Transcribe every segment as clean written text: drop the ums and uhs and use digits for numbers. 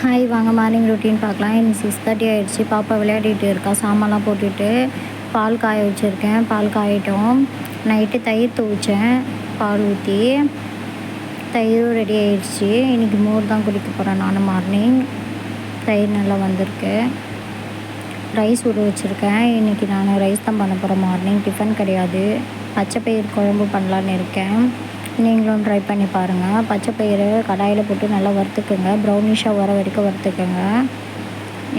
Hi வாங்க morning routine பார்க்கலாம். இன்னைக்கு 6:30 ஆகிடுச்சு. பாப்பா விளையாடிட்டு இருக்கா. சாமான்லாம் போட்டுட்டு பால் காய வச்சுருக்கேன். பால் காயட்டும். நைட்டு தயிர் துவைச்சேன் பால் ஊற்றி. தயிரும் ரெடி ஆகிடுச்சு. இன்றைக்கி மோர் தான் குடிக்க போகிறேன் நான். மார்னிங் தயிர் நல்லா வந்திருக்கு. ரைஸ் ஊற வச்சுருக்கேன். இன்றைக்கி நான் ரைஸ் தான் பண்ண போகிறேன். மார்னிங் டிஃபன் கிடையாது. பச்சை பயிர் குழம்பு பண்ணலான்னு இருக்கேன். நீங்களும் ட்ரை பண்ணி பாருங்கள். பச்சை பயிறு கடாயில் போட்டு நல்லா வறுத்துக்குங்க. ப்ரௌனிஷாக வர வரைக்கும் வறுத்துக்கோங்க.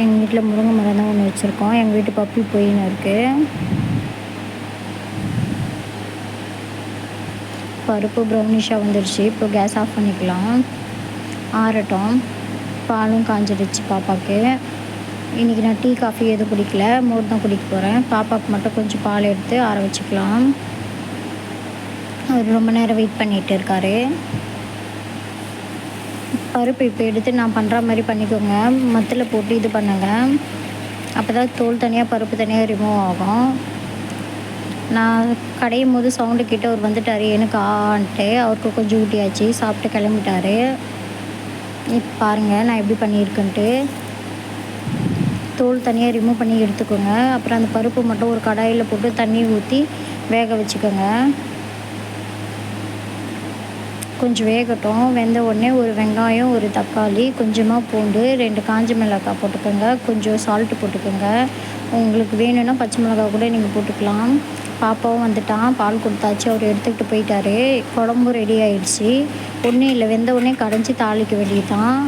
எங்கள் வீட்டில் முருங்கை மரம் தான் ஒன்று வச்சுருக்கோம். எங்கள் வீட்டு பப்பி போயின்னு இருக்குது. பருப்பு ப்ரௌனிஷாக வந்துடுச்சு. இப்போ கேஸ் ஆஃப் பண்ணிக்கலாம். ஆறட்டும். பாலும் காஞ்சிடுச்சு பாப்பாவுக்கு. இன்றைக்கி நான் டீ காஃபி எதுவும் குடிக்கல. மோர் தான் குடிக்க போகிறேன். பாப்பாவுக்கு மட்டும் கொஞ்சம் பால் எடுத்து ஆற வச்சுக்கலாம். அவர் ரொம்ப நேரம் வெயிட் பண்ணிகிட்டு இருக்காரு. பருப்பு இப்போ எடுத்து நான் பண்ணுற மாதிரி பண்ணிக்கோங்க. மத்தில் போட்டு இது பண்ணுங்க. அப்போ தான் தோல் தனியாக பருப்பு தனியாக ரிமூவ் ஆகும். நான் கடையும் போது சவுண்டு கேட்டு அவர் வந்துட்டார். எனக்கு ஆன்ட்டு அவருக்கு கொஞ்சம் ஊட்டியாச்சு. சாப்பிட்டு கிளம்பிட்டார். இப்போ பாருங்கள் நான் எப்படி பண்ணியிருக்கேன்ட்டு. தோல் தனியாக ரிமூவ் பண்ணி எடுத்துக்கோங்க. அப்புறம் அந்த பருப்பு மட்டும் ஒரு கடாயில் போட்டு தண்ணி ஊற்றி வேக வச்சுக்கோங்க. கொஞ்சம் வேகட்டும். வெந்த உடனே ஒரு வெங்காயம், ஒரு தக்காளி, கொஞ்சமாக பூண்டு, 2 காஞ்ச மிளகாய் போட்டுக்கோங்க. கொஞ்சம் சால்ட்டு போட்டுக்கோங்க. உங்களுக்கு வேணும்னா பச்சை மிளகாய் கூட நீங்கள் போட்டுக்கலாம். பாப்பாவும் வந்துட்டான். பால் கொடுத்தாச்சு. அவர் எடுத்துக்கிட்டு போயிட்டார். குழம்பும் ரெடி ஆகிடுச்சு. ஒன்றும் இல்லை, வெந்த உடனே கடைஞ்சி தாளிக்க வேண்டியது தான்.